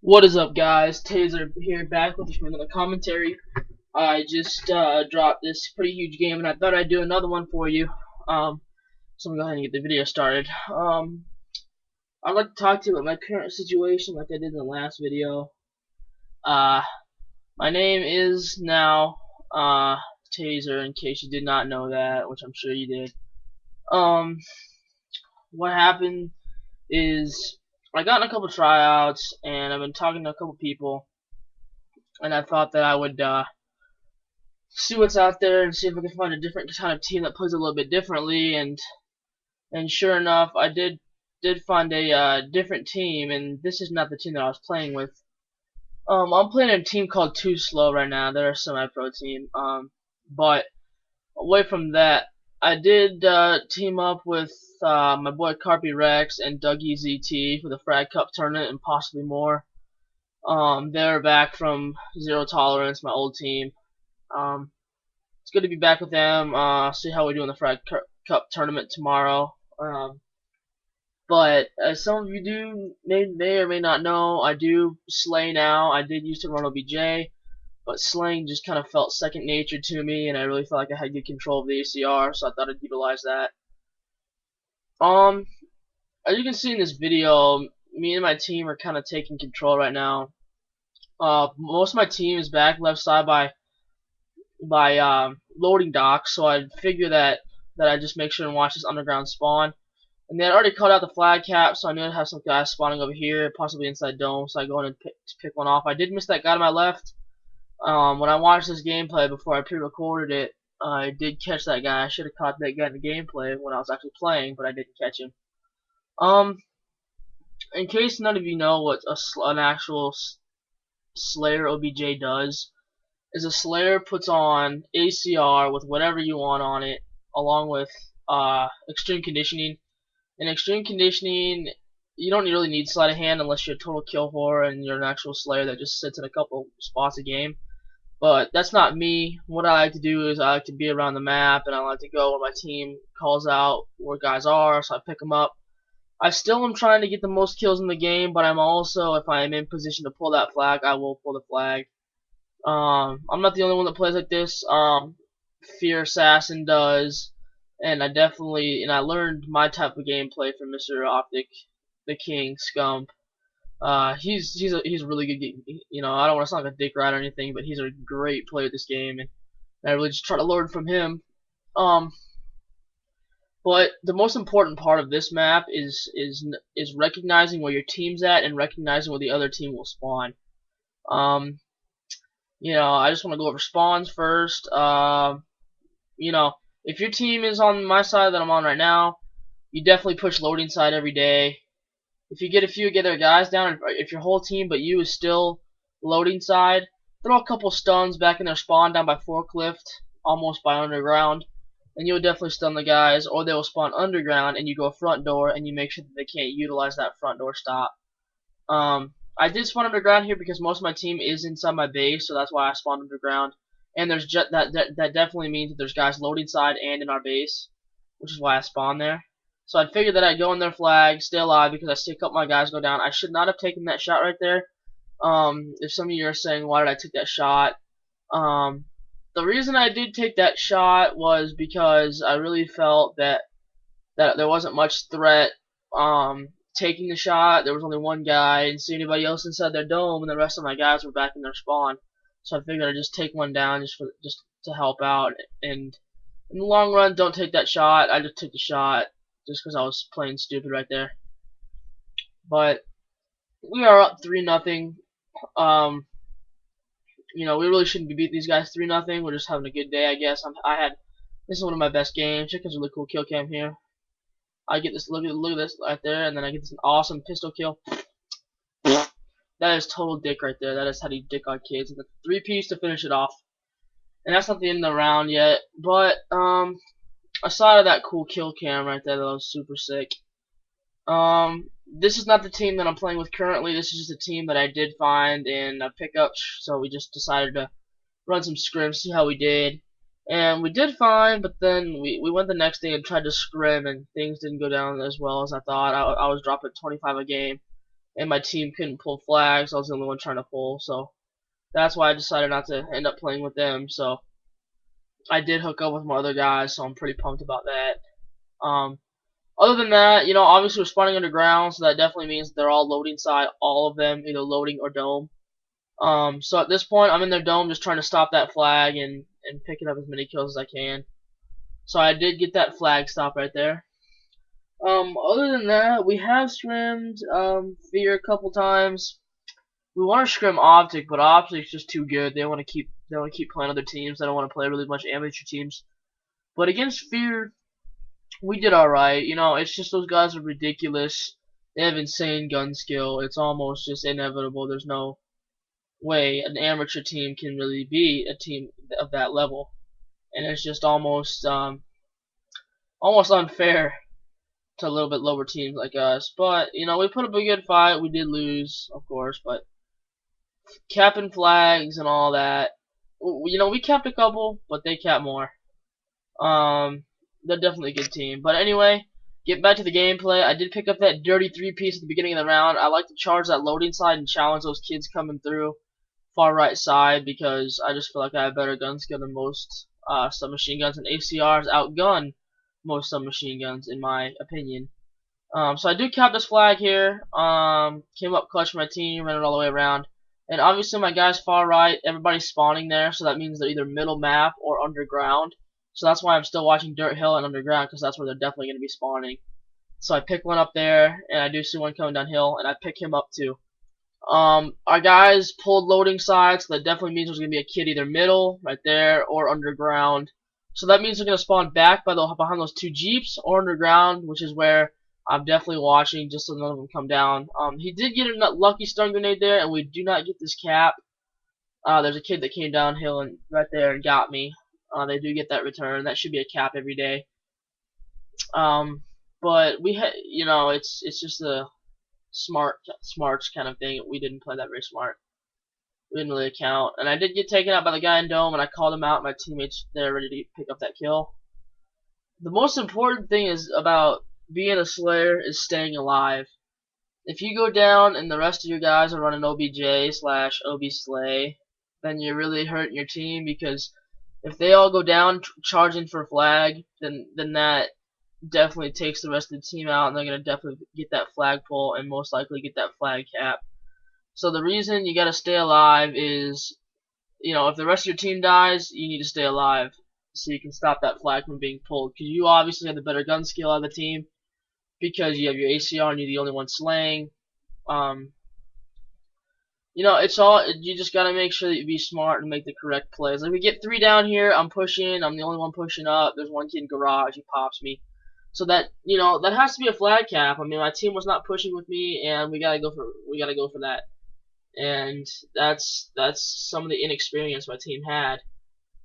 What is up, guys? Taser here, back with another commentary. I just dropped this pretty huge game, and I thought I'd do another one for you. So I'm gonna go ahead and get the video started. I'd like to talk to you about my current situation, like I did in the last video. Uh, my name is now Taser, in case you did not know that, which I'm sure you did. What happened is I got in a couple tryouts, and I've been talking to a couple people, and I thought that I would see what's out there and see if I can find a different kind of team that plays a little bit differently. And sure enough, I did find a different team, and this is not the team that I was playing with. I'm playing a team called Too Slow right now. They're a semi-pro team. But away from that, I did team up with my boy Carpy Rex and Dougie ZT for the Frag Cup tournament and possibly more. They're back from Zero Tolerance, my old team. It's good to be back with them. See how we do in the Frag Cup tournament tomorrow. But as some of you may or may not know, I do slay now. I did used to run OBJ, but slaying just kind of felt second nature to me, and I really felt like I had good control of the ACR, so I thought I'd utilize that. As you can see in this video, me and my team are kind of taking control right now. Most of my team is back left side by loading docks, so I figure that I just make sure and watch this underground spawn. And they had already cut out the flag cap, so I knew I'd have some guys spawning over here, possibly inside dome, so I go in and pick one off. I did miss that guy to my left. When I watched this gameplay before I pre-recorded it, I did catch that guy. I should have caught that guy in the gameplay when I was actually playing, but I didn't catch him. In case none of you know what an actual Slayer OBJ does, is a Slayer puts on ACR with whatever you want on it, along with extreme conditioning. In extreme conditioning, you don't really need sleight of hand unless you're a total kill whore and you're an actual Slayer that just sits in a couple spots a game. But that's not me. What I like to do is I like to be around the map, and I like to go where my team calls out where guys are, so I pick them up. I still am trying to get the most kills in the game, but I'm also, if I am in position to pull that flag, I will pull the flag. I'm not the only one that plays like this. Fear Assassin does, and I learned my type of gameplay from Mr. OpTic the King Scump. He's a really good, you know, I don't want to sound like a dick rat or anything, but he's a great player at this game, and I really just try to learn from him. But the most important part of this map is recognizing where your team's at and recognizing where the other team will spawn. You know, I just want to go over spawns first. You know, if your team is on my side that I'm on right now, you definitely push loading side every day. If you get a few other guys down, if your whole team but you is still loading side, throw a couple stuns back in their spawn down by forklift, almost by underground, and you'll definitely stun the guys, or they will spawn underground and you go front door and you make sure that they can't utilize that front door stop. I did spawn underground here because most of my team is inside my base, so that's why I spawned underground. And there's that definitely means that there's guys loading side and in our base, which is why I spawned there. So I figured that I'd go in their flag, stay alive because I see a couple of my guys go down. I should not have taken that shot right there. If some of you are saying why did I take that shot, the reason I did take that shot was because I really felt that there wasn't much threat taking the shot. There was only one guy, and see anybody else inside their dome, and the rest of my guys were back in their spawn. So I figured I'd just take one down just to help out. And in the long run, don't take that shot. I just took the shot just because I was playing stupid right there. But we are up 3-0. You know, we really shouldn't be beating these guys 3-0. We're just having a good day, I guess. This is one of my best games. Check this really cool kill cam here. I get this, look at this right there, and then I get this awesome pistol kill. That is total dick right there. That is how you dick on kids. And the 3-piece to finish it off. And that's not the end of the round yet. But aside of that cool kill cam right there, that was super sick. This is not the team that I'm playing with currently. This is just a team that I did find in a pickup. So we just decided to run some scrims, see how we did. And we did fine, but then we went the next day and tried to scrim, and things didn't go down as well as I thought. I was dropping 25 a game. and my team couldn't pull flags. I was the only one trying to pull, so that's why I decided not to end up playing with them. So I did hook up with my other guys, so I'm pretty pumped about that. Other than that, obviously we're spawning underground, so that definitely means they're all loading side, all of them, either loading or dome. So at this point, I'm in their dome just trying to stop that flag and picking up as many kills as I can. So I did get that flag stop right there. Other than that, we have scrimmed Fear a couple times. We want to scrim OpTic, but OpTic's just too good. They want to keep playing other teams. They don't want to play really much amateur teams. But against Fear, we did alright. It's just those guys are ridiculous. They have insane gun skill. It's almost just inevitable. There's no way an amateur team can really beat a team of that level, and it's just almost unfair to a little bit lower teams like us. But we put up a good fight. We did lose, of course, but capping flags and all that. We capped a couple, but they capped more. They're definitely a good team. But anyway, get back to the gameplay. I did pick up that dirty 3-piece at the beginning of the round. I like to charge that loading side and challenge those kids coming through far right side because I just feel like I have better gun skill than most submachine guns, and ACRs outgun most submachine guns in my opinion. So I do cap this flag here. Came up clutch for my team, ran it all the way around. And obviously my guys far right, everybody's spawning there, so that means they're either middle map or underground. So that's why I'm still watching Dirt Hill and underground, because that's where they're definitely going to be spawning. So I pick one up there, and I do see one coming downhill, and I pick him up too. Our guys pulled loading side, so that definitely means there's going to be a kid either middle, right there, or underground. So that means they're going to spawn back behind those two Jeeps, or underground, which is where I'm definitely watching just so none of them come down. He did get a lucky stun grenade there, and we do not get this cap. There's a kid that came downhill and right there and got me. They do get that return. That should be a cap every day. But it's just a smarts kind of thing. We didn't play that very smart. We didn't really account. And I did get taken out by the guy in dome, and I called him out. My teammates there ready to pick up that kill. The most important thing is about being a slayer is staying alive. If you go down and the rest of your guys are running OBJ/OB Slay, then you're really hurting your team, because if they all go down charging for a flag, then that definitely takes the rest of the team out, and they're going to definitely get that flag pull and most likely get that flag cap. So the reason you got to stay alive is, if the rest of your team dies, you need to stay alive so you can stop that flag from being pulled, because you obviously have the better gun skill out of the team because you have your ACR and you're the only one slaying. You just gotta make sure that you be smart and make the correct plays. Like, we get 3 down here, I'm pushing, I'm the only one pushing up, there's one kid in garage, he pops me. So that, that has to be a flag cap. I mean, my team was not pushing with me, and we gotta go for that. And that's some of the inexperience my team had.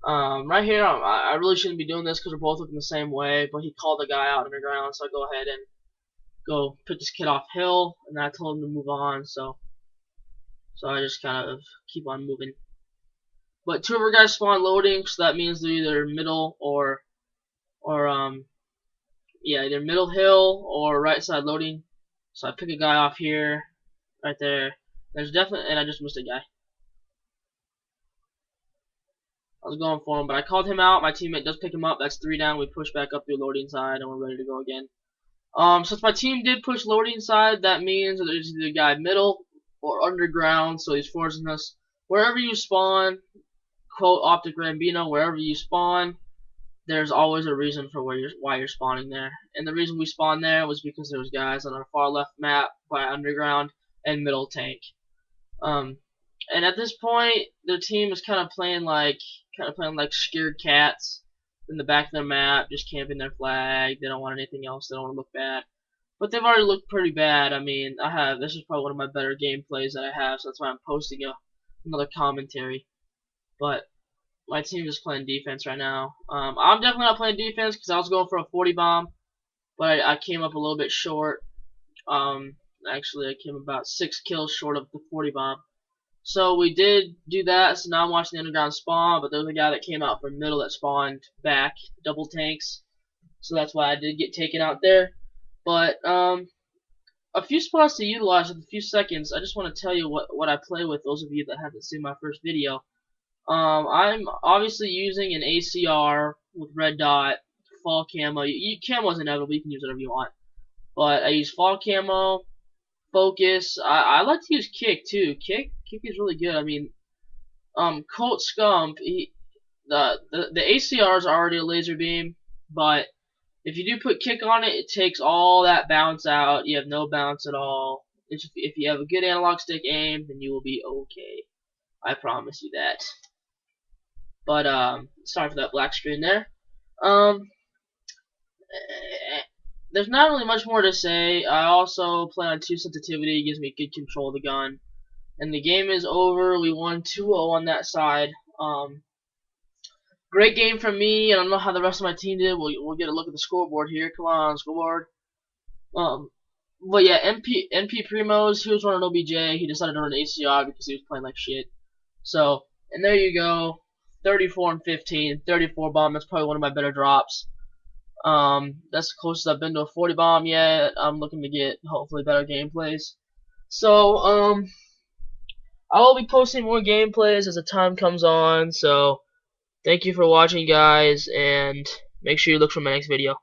Right here, I really shouldn't be doing this because we're both looking the same way, but he called the guy out underground, so I go ahead and go pick this kid off hill, and I told him to move on, so I just kind of keep on moving. But 2 of our guys spawn loading, so that means they're either middle or either middle hill or right side loading. So I pick a guy off here, right there. There's definitely, and I just missed a guy. I was going for him, but I called him out. My teammate does pick him up. That's 3 down. We push back up through loading side, and we're ready to go again. Since my team did push loading side, that means that there's either a guy middle or underground, so he's forcing us. Wherever you spawn, quote OpTic Rambino, wherever you spawn, there's always a reason for why you're spawning there. And the reason we spawned there was because there was guys on our far left map by underground and middle tank. And at this point, their team is kind of playing like scared cats in the back of their map, just camping their flag. They don't want anything else. They don't want to look bad. But they've already looked pretty bad. I mean, this is probably one of my better gameplays that I have, so that's why I'm posting another commentary. But my team is playing defense right now. I'm definitely not playing defense because I was going for a 40 bomb, but I came up a little bit short. Actually, I came about 6 kills short of the 40 bomb. So we did do that, so now I'm watching the underground spawn, but there's a guy that came out from middle that spawned back, double tanks. So that's why I did get taken out there. But other a few spots to utilize in a few seconds. I just want to tell you what I play with. Those of you that haven't seen my first video, I'm obviously using an ACR with red dot, fall camo. Camo's inevitable. You can use whatever you want, but I use fall camo, focus. I like to use kick too. Kick is really good. I mean, Colt Scump, the ACR is already a laser beam, but if you do put kick on it, it takes all that bounce out. You have no bounce at all. If you have a good analog stick aim, then you will be okay. I promise you that. But sorry for that black screen there. Um, there's not really much more to say. I also play on 2 sensitivity. It gives me good control of the gun. And the game is over. We won 2-0 on that side. Great game from me. I don't know how the rest of my team did. We'll get a look at the scoreboard here. Come on, scoreboard. But yeah, NP Primos, he was running OBJ. He decided to run ACR because he was playing like shit. So, and there you go. 34 and 15. 34 bomb. That's probably one of my better drops. That's the closest I've been to a 40 bomb yet. I'm looking to get hopefully better gameplays. So, I will be posting more gameplays as the time comes on. So, thank you for watching, guys, and make sure you look for my next video.